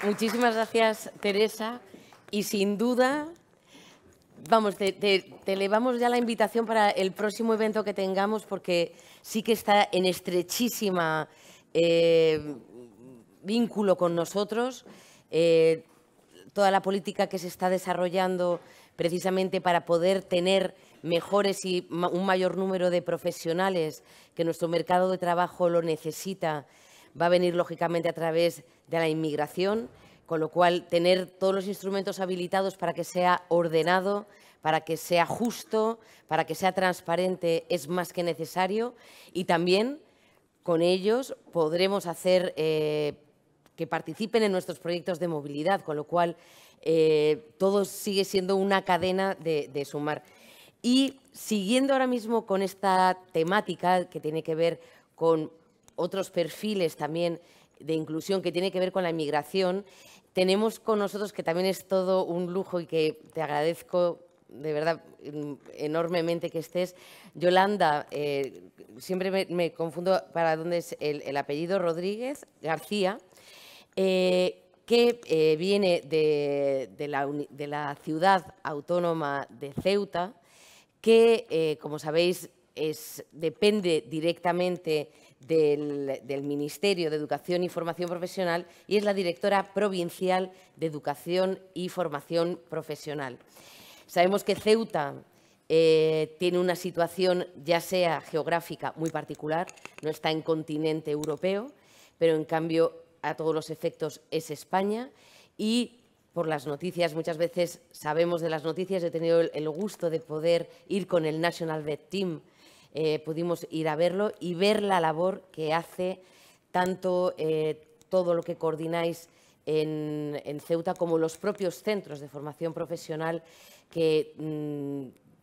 Muchísimas gracias, Teresa. Y sin duda, vamos, te elevamos ya la invitación para el próximo evento que tengamos, porque sí que está en estrechísima vínculo con nosotros. Toda la política que se está desarrollando precisamente para poder tener mejores y un mayor número de profesionales que nuestro mercado de trabajo lo necesita, va a venir lógicamente a través de la inmigración, con lo cual tener todos los instrumentos habilitados para que sea ordenado, para que sea justo, para que sea transparente es más que necesario, y también con ellos podremos hacer que participen en nuestros proyectos de movilidad, con lo cual todo sigue siendo una cadena de sumar. Y siguiendo ahora mismo con esta temática que tiene que ver con otros perfiles también de inclusión, que tiene que ver con la inmigración, tenemos con nosotros, que también es todo un lujo y que te agradezco de verdad enormemente que estés, Yolanda, siempre me confundo para dónde es el apellido, Rodríguez García, que viene de la ciudad autónoma de Ceuta, que, como sabéis, depende directamente del Ministerio de Educación y Formación Profesional y es la directora provincial de Educación y Formación Profesional. Sabemos que Ceuta tiene una situación, ya sea geográfica, muy particular, no está en continente europeo, pero en cambio a todos los efectos es España, y por las noticias, muchas veces sabemos de las noticias, he tenido el gusto de poder ir con el National Vet Team, pudimos ir a verlo y ver la labor que hace tanto todo lo que coordináis en Ceuta como los propios centros de formación profesional, que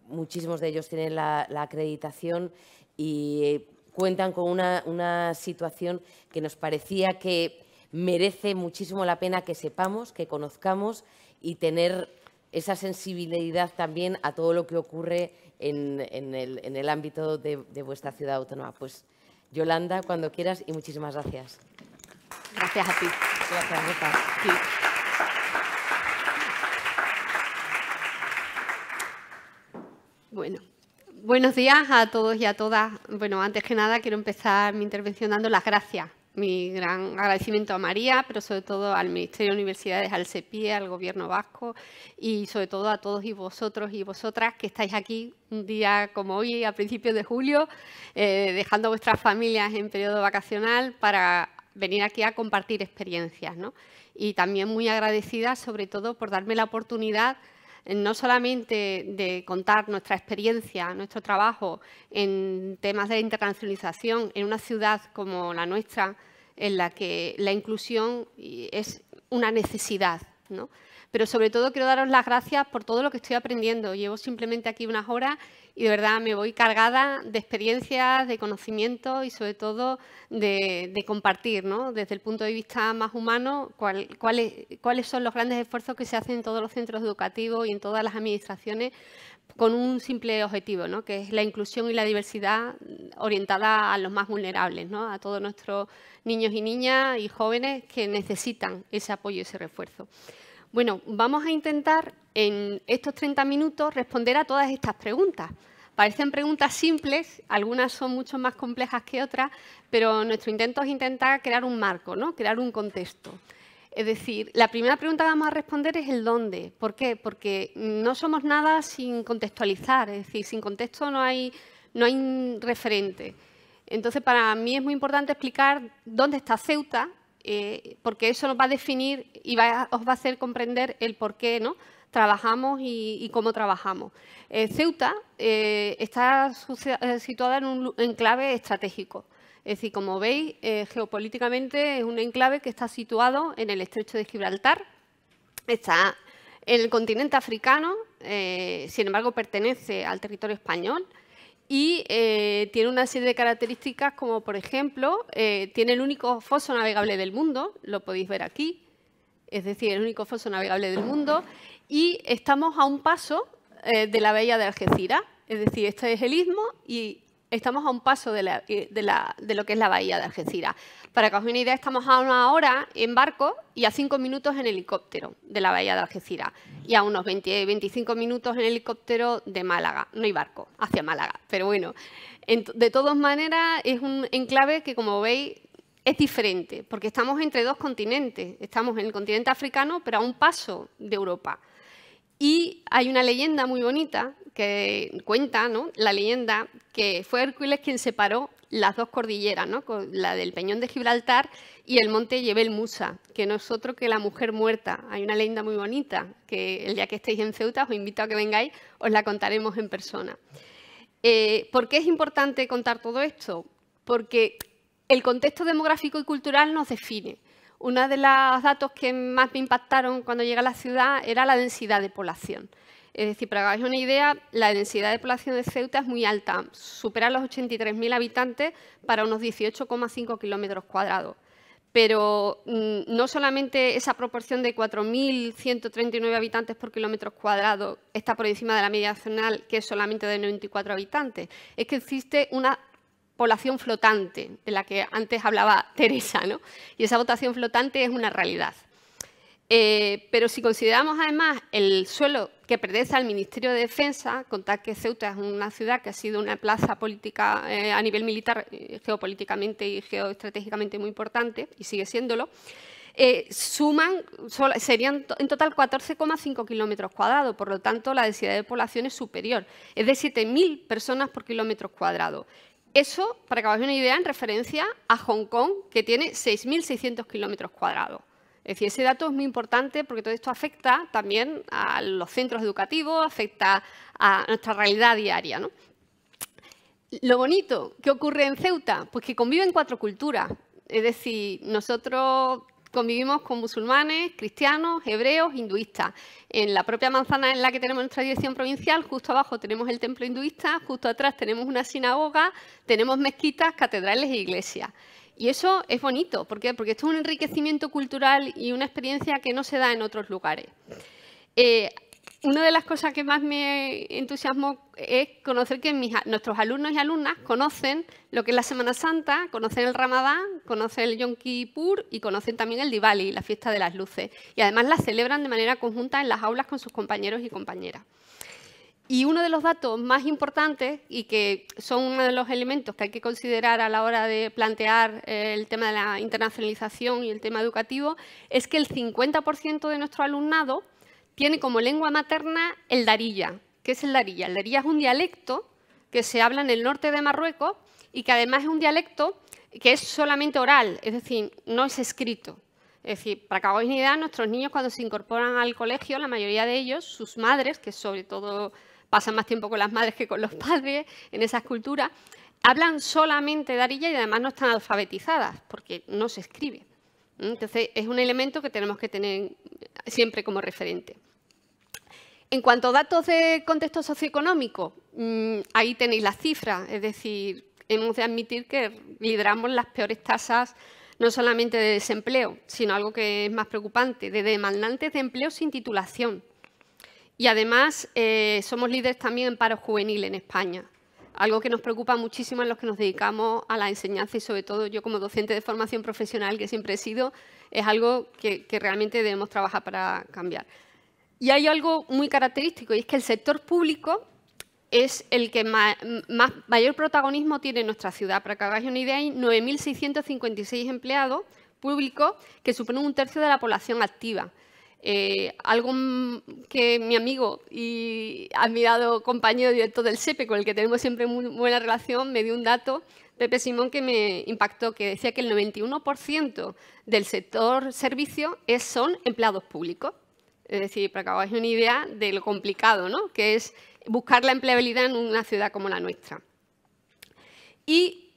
muchísimos de ellos tienen la acreditación y cuentan con una situación que nos parecía que merece muchísimo la pena que sepamos, que conozcamos y tener esa sensibilidad también a todo lo que ocurre en el ámbito de vuestra ciudad autónoma. Pues, Yolanda, cuando quieras, y muchísimas gracias. Gracias a ti. Gracias, Rosa. Sí. Bueno, buenos días a todos y a todas. Bueno, antes que nada quiero empezar mi intervención dando las gracias. Mi gran agradecimiento a María, pero sobre todo al Ministerio de Universidades, al SEPIE, al Gobierno vasco y sobre todo a todos y vosotros y vosotras que estáis aquí un día como hoy, a principios de julio, dejando vuestras familias en periodo vacacional para venir aquí a compartir experiencias, ¿no? Y también muy agradecida sobre todo por darme la oportunidad no solamente de contar nuestra experiencia, nuestro trabajo en temas de internacionalización en una ciudad como la nuestra, en la que la inclusión es una necesidad, ¿no? Pero sobre todo quiero daros las gracias por todo lo que estoy aprendiendo. Llevo simplemente aquí unas horas y de verdad me voy cargada de experiencias, de conocimientos y sobre todo de compartir, ¿no? Desde el punto de vista más humano, cuáles son los grandes esfuerzos que se hacen en todos los centros educativos y en todas las administraciones con un simple objetivo, ¿no? Que es la inclusión y la diversidad orientada a los más vulnerables, ¿no? A todos nuestros niños y niñas y jóvenes que necesitan ese apoyo y ese refuerzo. Bueno, vamos a intentar en estos 30 minutos responder a todas estas preguntas. Parecen preguntas simples, algunas son mucho más complejas que otras, pero nuestro intento es intentar crear un marco, ¿no? Crear un contexto. Es decir, la primera pregunta que vamos a responder es el dónde. ¿Por qué? Porque no somos nada sin contextualizar, es decir, sin contexto no hay referente. Entonces, para mí es muy importante explicar dónde está Ceuta, porque eso nos va a definir y os va a hacer comprender el por qué, ¿no? Trabajamos y cómo trabajamos. Ceuta está situada en un enclave estratégico. Es decir, como veis, geopolíticamente es un enclave que está situado en el Estrecho de Gibraltar, está en el continente africano, sin embargo pertenece al territorio español y tiene una serie de características como, por ejemplo, tiene el único foso navegable del mundo, lo podéis ver aquí, es decir, el único foso navegable del mundo, y estamos a un paso de la bahía de Algeciras, es decir, este es el istmo y estamos a un paso de lo que es la bahía de Algeciras. Para que os hagáis una idea, estamos a 1 hora en barco y a 5 minutos en helicóptero de la bahía de Algeciras y a unos 20-25 minutos en helicóptero de Málaga. No hay barco hacia Málaga, pero bueno, de todas maneras es un enclave que, como veis, es diferente, porque estamos entre 2 continentes. Estamos en el continente africano, pero a un paso de Europa. Y hay una leyenda muy bonita que cuenta, ¿no?, la leyenda que fue Hércules quien separó las 2 cordilleras, ¿no?, la del Peñón de Gibraltar y el monte Jebel Musa, que no es otro que la mujer muerta. Hay una leyenda muy bonita que el día que estéis en Ceuta, os invito a que vengáis, os la contaremos en persona. ¿Por qué es importante contar todo esto? Porque el contexto demográfico y cultural nos define. Uno de los datos que más me impactaron cuando llegué a la ciudad era la densidad de población. Es decir, para que hagáis una idea, la densidad de población de Ceuta es muy alta, supera los 83.000 habitantes para unos 18,5 kilómetros cuadrados. Pero no solamente esa proporción de 4.139 habitantes por kilómetro cuadrado está por encima de la media nacional, que es solamente de 94 habitantes, es que existe una población flotante, de la que antes hablaba Teresa, ¿no? Y esa población flotante es una realidad. Pero si consideramos además el suelo que pertenece al Ministerio de Defensa, contar que Ceuta es una ciudad que ha sido una plaza política a nivel militar, geopolíticamente y geoestratégicamente muy importante, y sigue siéndolo, serían en total 14,5 kilómetros cuadrados, por lo tanto la densidad de población es superior, es de 7.000 personas por kilómetro cuadrado. Eso, para que os hagáis una idea, en referencia a Hong Kong, que tiene 6.600 kilómetros cuadrados. Es decir, ese dato es muy importante porque todo esto afecta también a los centros educativos, afecta a nuestra realidad diaria, ¿no? Lo bonito que ocurre en Ceuta, pues que conviven 4 culturas. Es decir, nosotros convivimos con musulmanes, cristianos, hebreos, hinduistas. En la propia manzana en la que tenemos nuestra dirección provincial, justo abajo tenemos el templo hinduista, justo atrás tenemos una sinagoga, tenemos mezquitas, catedrales e iglesias. Y eso es bonito. ¿Por qué? Porque esto es un enriquecimiento cultural y una experiencia que no se da en otros lugares. Una de las cosas que más me entusiasmó es conocer que nuestros alumnos y alumnas conocen lo que es la Semana Santa, conocen el Ramadán, conocen el Yom Kippur y conocen también el Diwali, la fiesta de las luces. Y además la celebran de manera conjunta en las aulas con sus compañeros y compañeras. Y uno de los datos más importantes y que son uno de los elementos que hay que considerar a la hora de plantear el tema de la internacionalización y el tema educativo es que el 50% de nuestro alumnado tiene como lengua materna el darija. ¿Qué es el darija? El darija es un dialecto que se habla en el norte de Marruecos y que además es un dialecto que es solamente oral, es decir, no es escrito. Es decir, para que hagáis una idea, nuestros niños cuando se incorporan al colegio, la mayoría de ellos, sus madres, que sobre todo pasan más tiempo con las madres que con los padres en esas culturas, hablan solamente darija y además no están alfabetizadas porque no se escribe. Entonces, es un elemento que tenemos que tener siempre como referente. En cuanto a datos de contexto socioeconómico, ahí tenéis las cifras, es decir, hemos de admitir que lideramos las peores tasas no solamente de desempleo, sino algo que es más preocupante, de demandantes de empleo sin titulación. Y además somos líderes también en paro juvenil en España, algo que nos preocupa muchísimo en los que nos dedicamos a la enseñanza y sobre todo yo como docente de formación profesional que siempre he sido, es algo que realmente debemos trabajar para cambiar. Y hay algo muy característico y es que el sector público es el que mayor protagonismo tiene en nuestra ciudad. Para que hagáis una idea, hay 9.656 empleados públicos que suponen 1/3 de la población activa. Algo que mi amigo y admirado compañero director del SEPE, con el que tenemos siempre muy buena relación, me dio un dato, Pepe Simón, que me impactó, que decía que el 91% del sector servicio son empleados públicos. Es decir, para que hagáis una idea de lo complicado, ¿no?, que es buscar la empleabilidad en una ciudad como la nuestra. Y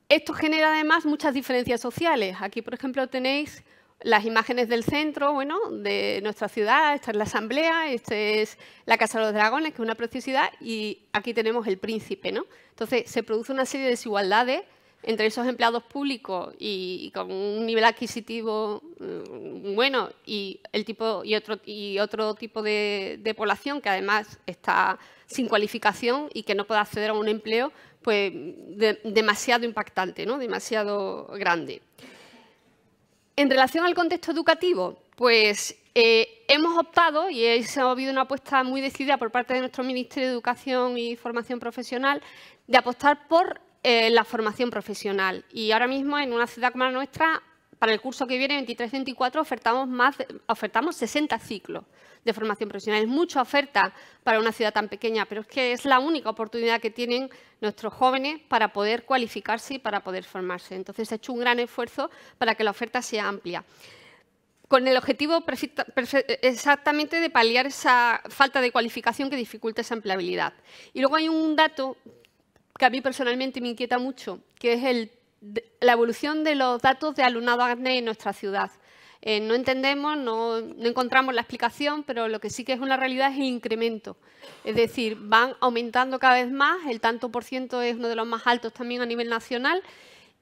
esto genera además muchas diferencias sociales. Aquí, por ejemplo, tenéis las imágenes del centro, bueno, de nuestra ciudad. Esta es la Asamblea, esta es la Casa de los Dragones, que es una preciosidad, y aquí tenemos el Príncipe, ¿no? Entonces, se produce una serie de desigualdades entre esos empleados públicos y con un nivel adquisitivo bueno y otro tipo de población que además está sin cualificación y que no puede acceder a un empleo, pues, demasiado impactante, ¿no? Demasiado grande. En relación al contexto educativo, pues hemos optado, y ha habido una apuesta muy decidida por parte de nuestro Ministerio de Educación y Formación Profesional, de apostar por la formación profesional. Y ahora mismo, en una ciudad como la nuestra, para el curso que viene, 23-24, ofertamos 60 ciclos de formación profesional. Es mucha oferta para una ciudad tan pequeña, pero es que es la única oportunidad que tienen nuestros jóvenes para poder cualificarse y para poder formarse. Entonces, se ha hecho un gran esfuerzo para que la oferta sea amplia, con el objetivo exactamente de paliar esa falta de cualificación que dificulta esa empleabilidad. Y luego hay un dato que a mí personalmente me inquieta mucho, que es la evolución de los datos de alumnado ACNE en nuestra ciudad. No entendemos, no encontramos la explicación, pero lo que sí que es una realidad es el incremento. Es decir, van aumentando cada vez más, el tanto por ciento es uno de los más altos también a nivel nacional,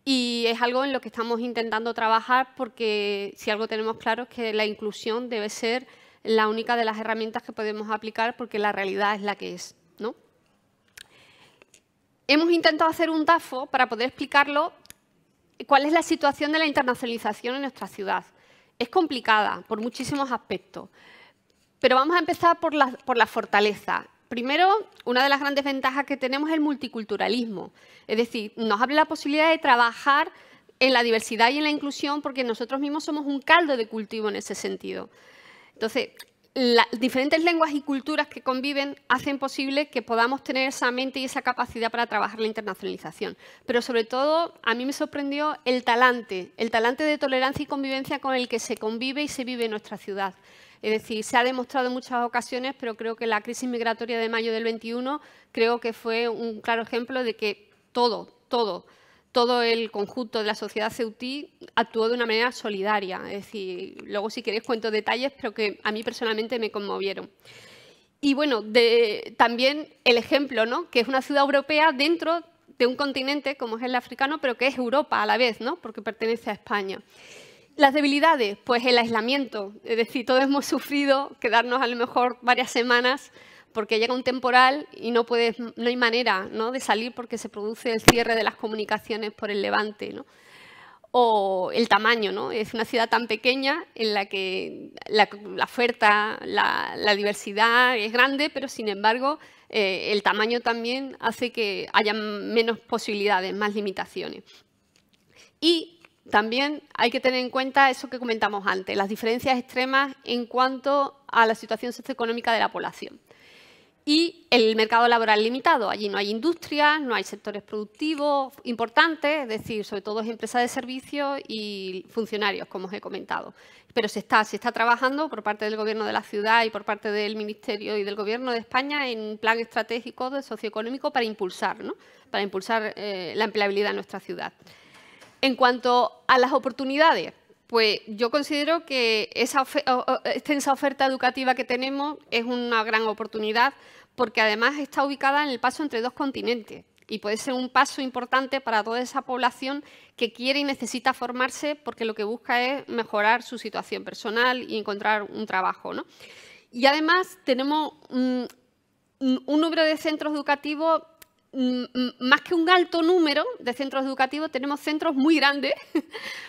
y es algo en lo que estamos intentando trabajar, porque si algo tenemos claro es que la inclusión debe ser la única de las herramientas que podemos aplicar, porque la realidad es la que es, ¿no? Hemos intentado hacer un DAFO para poder explicarlo, cuál es la situación de la internacionalización en nuestra ciudad. Es complicada por muchísimos aspectos, pero vamos a empezar por la fortaleza. Primero, una de las grandes ventajas que tenemos es el multiculturalismo. Es decir, nos abre la posibilidad de trabajar en la diversidad y en la inclusión, porque nosotros mismos somos un caldo de cultivo en ese sentido. Entonces, las diferentes lenguas y culturas que conviven hacen posible que podamos tener esa mente y esa capacidad para trabajar la internacionalización. Pero sobre todo, a mí me sorprendió el talante de tolerancia y convivencia con el que se convive y se vive en nuestra ciudad. Es decir, se ha demostrado en muchas ocasiones, pero creo que la crisis migratoria de mayo del 21 creo que fue un claro ejemplo de que todo el conjunto de la sociedad ceutí actuó de una manera solidaria. Es decir, luego si queréis cuento detalles, pero que a mí personalmente me conmovieron. Y bueno, también el ejemplo, ¿no? Que es una ciudad europea dentro de un continente como es el africano, pero que es Europa a la vez, ¿no? Porque pertenece a España. Las debilidades, pues el aislamiento. Es decir, todos hemos sufrido quedarnos a lo mejor varias semanas porque llega un temporal y no hay manera, ¿no?, de salir porque se produce el cierre de las comunicaciones por el levante, ¿no? O el tamaño, ¿no? Es una ciudad tan pequeña en la que la oferta, la diversidad es grande, pero sin embargo el tamaño también hace que haya menos posibilidades, más limitaciones. Y también hay que tener en cuenta eso que comentamos antes, las diferencias extremas en cuanto a la situación socioeconómica de la población. Y el mercado laboral limitado. Allí no hay industria, no hay sectores productivos importantes, es decir, sobre todo empresas de servicios y funcionarios, como os he comentado. Pero se está trabajando por parte del Gobierno de la ciudad y por parte del Ministerio y del Gobierno de España en un plan estratégico socioeconómico para impulsar, ¿no?, para impulsar la empleabilidad en nuestra ciudad. En cuanto a las oportunidades, pues yo considero que esa extensa oferta educativa que tenemos es una gran oportunidad, porque además está ubicada en el paso entre dos continentes y puede ser un paso importante para toda esa población que quiere y necesita formarse porque lo que busca es mejorar su situación personal y encontrar un trabajo, ¿no? Y además tenemos un número de centros educativos, más que un alto número de centros educativos, tenemos centros muy grandes,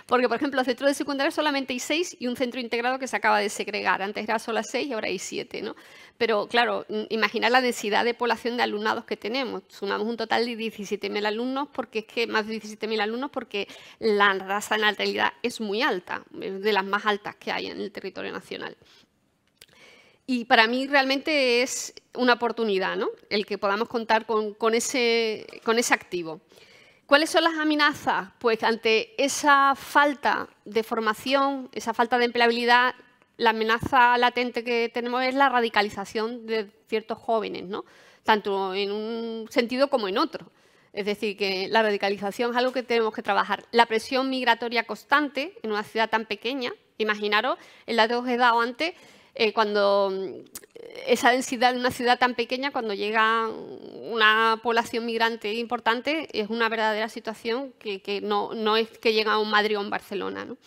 porque, por ejemplo, los centros de secundaria solamente hay 6 y un centro integrado que se acaba de segregar. Antes era solo 6 y ahora hay 7, ¿no? Pero, claro, imaginar la densidad de población de alumnados que tenemos. Sumamos un total de 17.000 alumnos, porque es que más de 17.000 alumnos, porque la tasa de natalidad es muy alta, es de las más altas que hay en el territorio nacional. Y para mí realmente es una oportunidad, ¿no?, el que podamos contar con ese activo. ¿Cuáles son las amenazas? Pues ante esa falta de formación, esa falta de empleabilidad, la amenaza latente que tenemos es la radicalización de ciertos jóvenes, ¿no?, tanto en un sentido como en otro. Es decir, que la radicalización es algo que tenemos que trabajar. La presión migratoria constante en una ciudad tan pequeña, imaginaros el dato que os he dado antes, cuando esa densidad de una ciudad tan pequeña, cuando llega una población migrante importante, es una verdadera situación que no es que llega a un Madrid o un Barcelona, ¿no?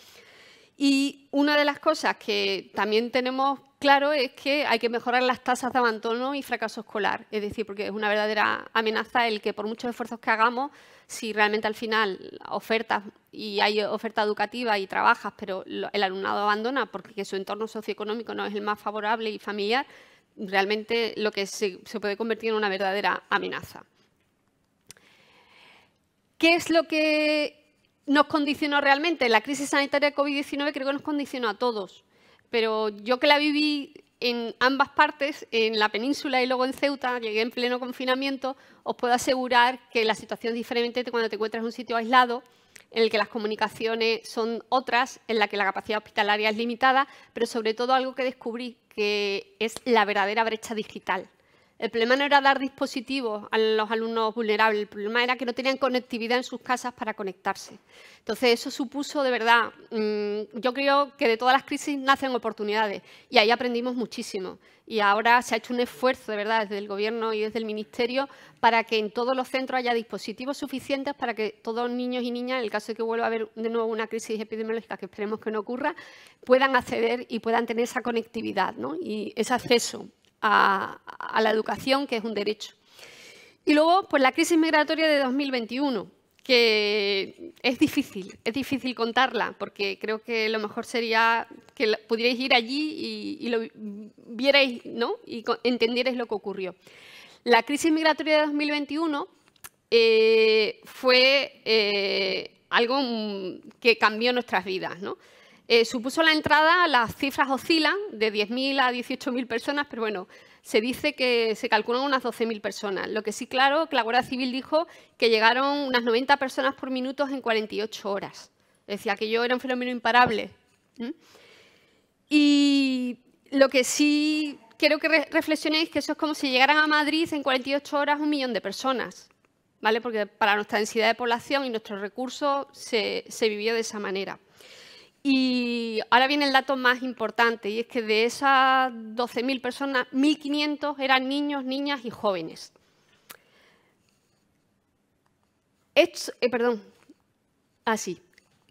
Y una de las cosas que también tenemos claro es que hay que mejorar las tasas de abandono y fracaso escolar. Es decir, porque es una verdadera amenaza el que por muchos esfuerzos que hagamos, si realmente al final ofertas y hay oferta educativa y trabajas, pero el alumnado abandona porque su entorno socioeconómico no es el más favorable y familiar, realmente lo que se puede convertir en una verdadera amenaza. ¿Qué es lo que nos condicionó realmente? La crisis sanitaria de COVID-19 creo que nos condicionó a todos, pero yo que la viví en ambas partes, en la península y luego en Ceuta, llegué en pleno confinamiento, os puedo asegurar que la situación es diferente cuando te encuentras en un sitio aislado, en el que las comunicaciones son otras, en la que la capacidad hospitalaria es limitada, pero sobre todo algo que descubrí, que es la verdadera brecha digital. El problema no era dar dispositivos a los alumnos vulnerables, el problema era que no tenían conectividad en sus casas para conectarse. Entonces, eso supuso, de verdad, yo creo que de todas las crisis nacen oportunidades y ahí aprendimos muchísimo. Y ahora se ha hecho un esfuerzo, de verdad, desde el Gobierno y desde el Ministerio para que en todos los centros haya dispositivos suficientes para que todos los niños y niñas, en el caso de que vuelva a haber de nuevo una crisis epidemiológica, que esperemos que no ocurra, puedan acceder y puedan tener esa conectividad, ¿no? Y ese acceso a la educación, que es un derecho. Y luego, pues la crisis migratoria de 2021, que es difícil contarla, porque creo que lo mejor sería que pudierais ir allí y lo vierais, ¿no? Y entendierais lo que ocurrió. La crisis migratoria de 2021 fue algo que cambió nuestras vidas, ¿no? Supuso la entrada, las cifras oscilan de 10.000 a 18.000 personas, pero bueno, se dice que se calculan unas 12.000 personas. Lo que sí, claro, que la Guardia Civil dijo que llegaron unas 90 personas por minuto en 48 horas. Decía que aquello era un fenómeno imparable. Y lo que sí quiero que reflexionéis que eso es como si llegaran a Madrid en 48 horas 1 millón de personas, ¿vale? Porque para nuestra densidad de población y nuestros recursos se vivió de esa manera. Y ahora viene el dato más importante, y es que de esas 12.000 personas, 1.500 eran niños, niñas y jóvenes.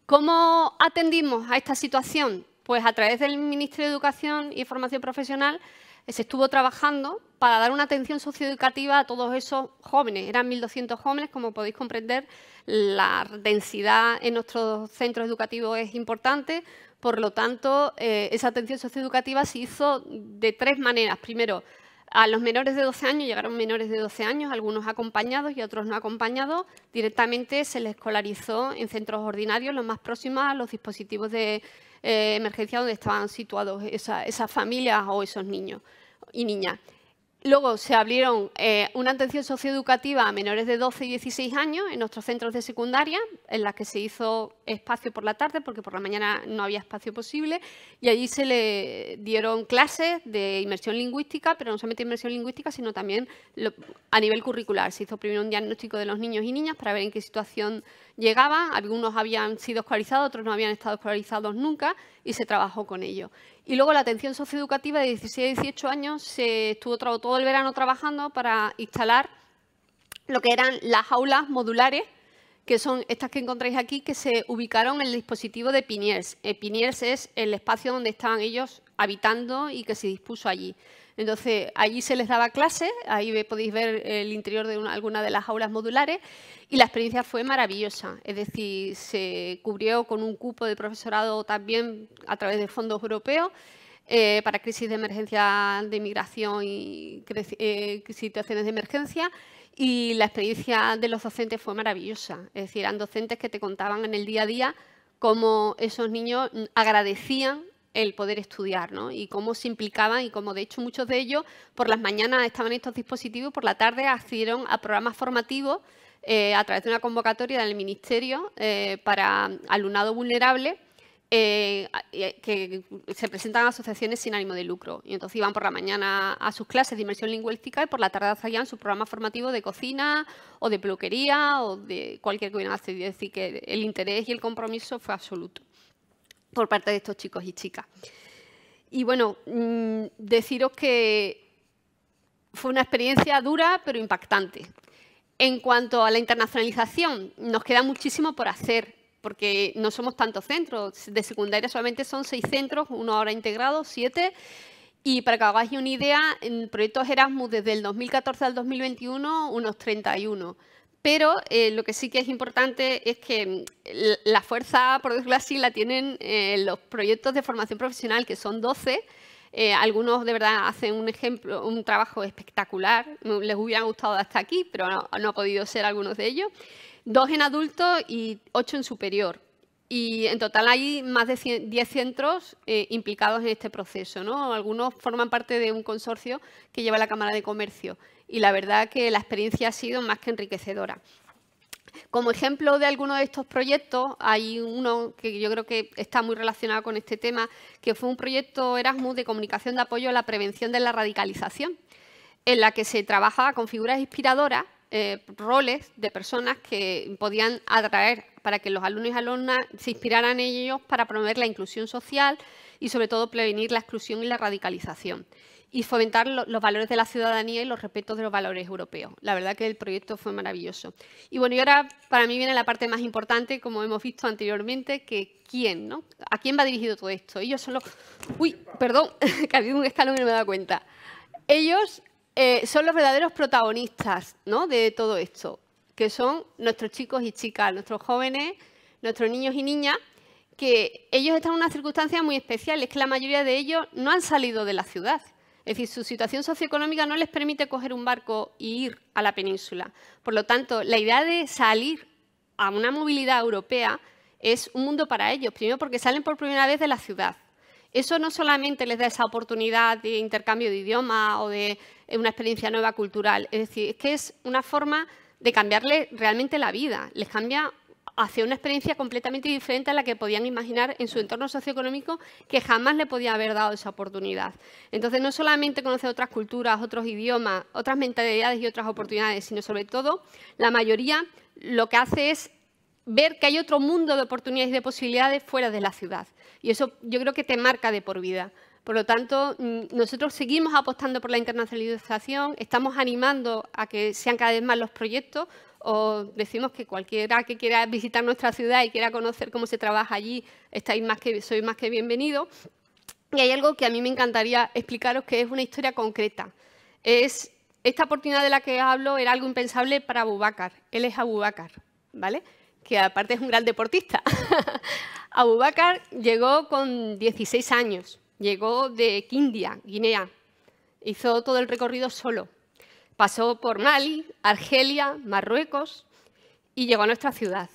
¿Cómo atendimos a esta situación? Pues a través del Ministerio de Educación y Formación Profesional se estuvo trabajando para dar una atención socioeducativa a todos esos jóvenes. Eran 1.200 jóvenes, como podéis comprender, la densidad en nuestros centros educativos es importante, por lo tanto, esa atención socioeducativa se hizo de 3 maneras. Primero, a los menores de 12 años, llegaron menores de 12 años, algunos acompañados y otros no acompañados, directamente se les escolarizó en centros ordinarios, los más próximos a los dispositivos de emergencia donde estaban situados esas familias o esos niños y niñas. Luego se abrieron una atención socioeducativa a menores de 12 y 16 años en nuestros centros de secundaria, en las que se hizo espacio por la tarde, porque por la mañana no había espacio posible, y allí se le dieron clases de inmersión lingüística, pero no solamente inmersión lingüística, sino también a nivel curricular. Se hizo primero un diagnóstico de los niños y niñas para ver en qué situación llegaban. Algunos habían sido escolarizados, otros no habían estado escolarizados nunca, y se trabajó con ellos. Y luego la atención socioeducativa de 16 a 18 años se estuvo todo el verano trabajando para instalar lo que eran las aulas modulares, que son estas que encontráis aquí, que se ubicaron en el dispositivo de Piniers. Piniers es el espacio donde estaban ellos habitando y que se dispuso allí. Entonces, allí se les daba clases, ahí podéis ver el interior de alguna de las aulas modulares, y la experiencia fue maravillosa. Es decir, se cubrió con un cupo de profesorado también a través de fondos europeos para crisis de emergencia de inmigración y situaciones de emergencia, y la experiencia de los docentes fue maravillosa. Es decir, eran docentes que te contaban en el día a día cómo esos niños agradecían el poder estudiar, ¿no? Y cómo se implicaban y cómo, de hecho, muchos de ellos por las mañanas estaban en estos dispositivos, por la tarde accedieron a programas formativos a través de una convocatoria del Ministerio para alumnado vulnerable que se presentan a asociaciones sin ánimo de lucro. Y entonces iban por la mañana a sus clases de inmersión lingüística y por la tarde hacían su programa formativo de cocina o de peluquería o de cualquier que hubieran accedido. Es decir, que el interés y el compromiso fue absoluto por parte de estos chicos y chicas. Y bueno, deciros que fue una experiencia dura pero impactante. En cuanto a la internacionalización, nos queda muchísimo por hacer, porque no somos tantos centros. De secundaria solamente son 6 centros, uno ahora integrado, 7, Y para que os hagáis una idea, en proyectos Erasmus desde el 2014 al 2021, unos 31. Pero lo que sí que es importante es que la fuerza, por decirlo así, la tienen los proyectos de formación profesional, que son 12. Algunos de verdad hacen un trabajo espectacular. Les hubiera gustado hasta aquí, pero no ha podido ser algunos de ellos. 2 en adultos y 8 en superior. Y en total hay más de 10 centros implicados en este proceso, ¿no? Algunos forman parte de un consorcio que lleva la Cámara de Comercio. Y la verdad que la experiencia ha sido más que enriquecedora. Como ejemplo de alguno de estos proyectos, hay uno que yo creo que está muy relacionado con este tema, que fue un proyecto Erasmus de comunicación de apoyo a la prevención de la radicalización, en la que se trabajaba con figuras inspiradoras, roles de personas que podían atraer para que los alumnos y alumnas se inspiraran en ellos para promover la inclusión social y, sobre todo, prevenir la exclusión y la radicalización y fomentar los valores de la ciudadanía y los respetos de los valores europeos. La verdad que el proyecto fue maravilloso. Y bueno, y ahora para mí viene la parte más importante, como hemos visto anteriormente, que ¿quién, no? ¿A quién va dirigido todo esto? Ellos son los... Uy, perdón, que ha habido un escalón y no me he dado cuenta. Ellos son los verdaderos protagonistas, ¿no?, de todo esto, que son nuestros chicos y chicas, nuestros jóvenes, nuestros niños y niñas, que ellos están en una circunstancia muy especial, es que la mayoría de ellos no han salido de la ciudad. Es decir, su situación socioeconómica no les permite coger un barco e ir a la península. Por lo tanto, la idea de salir a una movilidad europea es un mundo para ellos. Primero, porque salen por primera vez de la ciudad. Eso no solamente les da esa oportunidad de intercambio de idioma o de una experiencia nueva cultural. Es decir, es que es una forma de cambiarles realmente la vida. Les cambia hacia una experiencia completamente diferente a la que podían imaginar en su entorno socioeconómico, que jamás le podía haber dado esa oportunidad. Entonces, no solamente conocer otras culturas, otros idiomas, otras mentalidades y otras oportunidades, sino sobre todo, la mayoría lo que hace es ver que hay otro mundo de oportunidades y de posibilidades fuera de la ciudad. Y eso yo creo que te marca de por vida. Por lo tanto, nosotros seguimos apostando por la internacionalización, estamos animando a que sean cada vez más los proyectos. Os decimos que cualquiera que quiera visitar nuestra ciudad y quiera conocer cómo se trabaja allí, sois más que bienvenidos. Y hay algo que a mí me encantaría explicaros, que es una historia concreta. Esta oportunidad de la que hablo era algo impensable para Abubakar. Él es Abubakar, ¿vale?, que aparte es un gran deportista. Abubakar llegó con 16 años, llegó de Kindia, Guinea, hizo todo el recorrido solo. Pasó por Mali, Argelia, Marruecos y llegó a nuestra ciudad.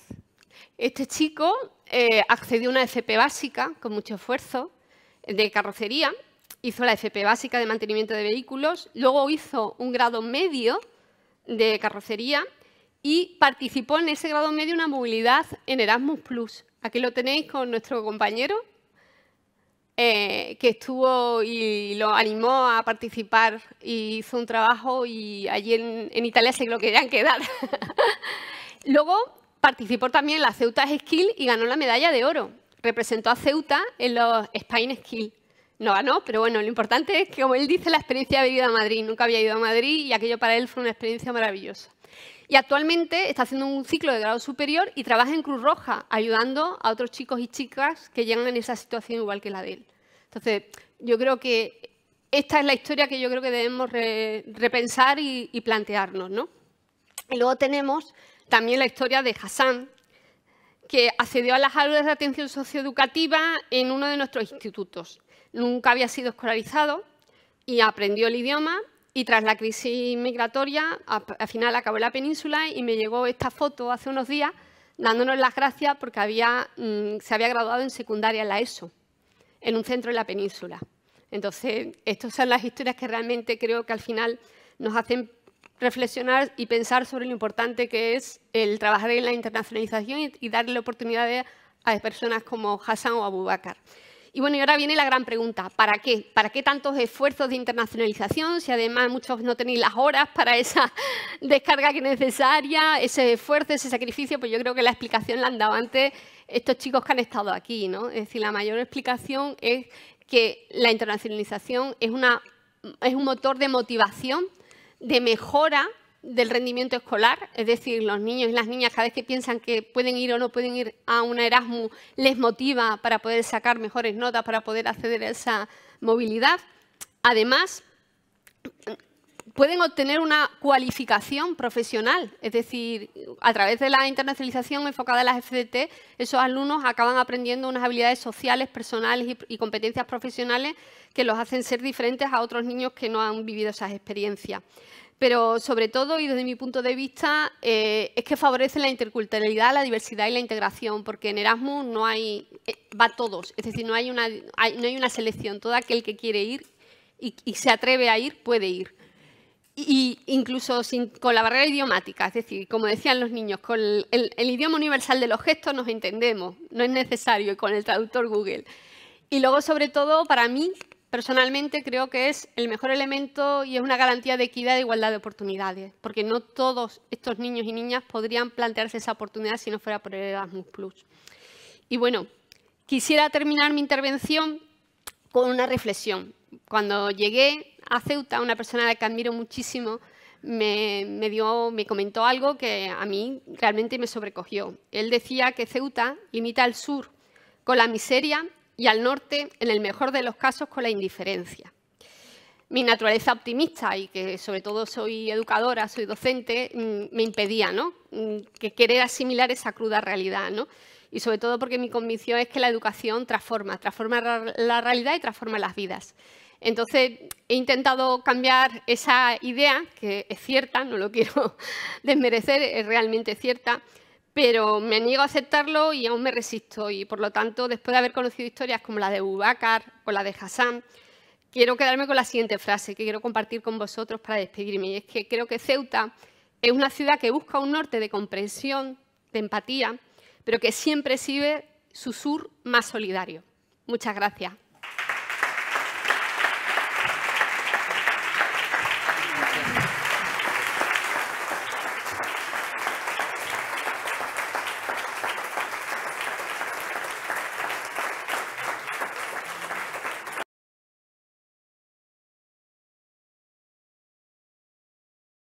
Este chico accedió a una FP básica con mucho esfuerzo de carrocería, hizo la FP básica de mantenimiento de vehículos, luego hizo un grado medio de carrocería y participó en ese grado medio una movilidad en Erasmus+. Aquí lo tenéis con nuestro compañero, que estuvo y lo animó a participar y hizo un trabajo, y allí en Italia se lo querían quedar. Luego participó también en la Ceuta Skill y ganó la medalla de oro. Representó a Ceuta en los Spain Skill. No ganó, pero bueno, lo importante es que, como él dice, la experiencia de haber ido a Madrid. Nunca había ido a Madrid y aquello para él fue una experiencia maravillosa. Y actualmente está haciendo un ciclo de grado superior y trabaja en Cruz Roja, ayudando a otros chicos y chicas que llegan en esa situación igual que la de él. Entonces, yo creo que esta es la historia que yo creo que debemos repensar y plantearnos, ¿no? Y luego tenemos también la historia de Hassan, que accedió a las aulas de atención socioeducativa en uno de nuestros institutos. Nunca había sido escolarizado y aprendió el idioma. Y tras la crisis migratoria, al final acabó en la península y me llegó esta foto hace unos días dándonos las gracias porque se había graduado en secundaria en la ESO, en un centro en la península. Entonces, estas son las historias que realmente creo que al final nos hacen reflexionar y pensar sobre lo importante que es el trabajar en la internacionalización y darle oportunidades a personas como Hassan o Abubakar. Y bueno, y ahora viene la gran pregunta, ¿para qué? ¿Para qué tantos esfuerzos de internacionalización? Si además muchos no tenéis las horas para esa descarga que es necesaria, ese esfuerzo, ese sacrificio, pues yo creo que la explicación la han dado antes estos chicos que han estado aquí, ¿no? Es decir, la mayor explicación es que la internacionalización es un motor de motivación, de mejora del rendimiento escolar, es decir, los niños y las niñas cada vez que piensan que pueden ir o no pueden ir a un Erasmus, les motiva para poder sacar mejores notas, para poder acceder a esa movilidad. Además, pueden obtener una cualificación profesional, es decir, a través de la internacionalización enfocada en las FCT, esos alumnos acaban aprendiendo unas habilidades sociales, personales y competencias profesionales que los hacen ser diferentes a otros niños que no han vivido esas experiencias. Pero sobre todo, y desde mi punto de vista, es que favorece la interculturalidad, la diversidad y la integración, porque en Erasmus no hay, va todos, es decir, no hay una selección, todo aquel que quiere ir y se atreve a ir, puede ir. Y incluso con la barrera idiomática, es decir, como decían los niños, con el idioma universal de los gestos nos entendemos, no es necesario, y con el traductor Google. Y luego, sobre todo, para mí, personalmente, creo que es el mejor elemento y es una garantía de equidad e igualdad de oportunidades, porque no todos estos niños y niñas podrían plantearse esa oportunidad si no fuera por el Erasmus+. Y bueno, quisiera terminar mi intervención con una reflexión. Cuando llegué a Ceuta, una persona a la que admiro muchísimo me comentó algo que a mí realmente me sobrecogió. Él decía que Ceuta limita al sur con la miseria y al norte, en el mejor de los casos, con la indiferencia. Mi naturaleza optimista y que sobre todo soy educadora, soy docente, me impedía, ¿no?, que querer asimilar esa cruda realidad, ¿no? Y sobre todo porque mi convicción es que la educación transforma la realidad y transforma las vidas. Entonces, he intentado cambiar esa idea, que es cierta, no lo quiero desmerecer, es realmente cierta, pero me niego a aceptarlo y aún me resisto. Y, por lo tanto, después de haber conocido historias como la de Boubacar o la de Hassan, quiero quedarme con la siguiente frase que quiero compartir con vosotros para despedirme. Y es que creo que Ceuta es una ciudad que busca un norte de comprensión, de empatía, pero que siempre exhibe su sur más solidario. Muchas gracias.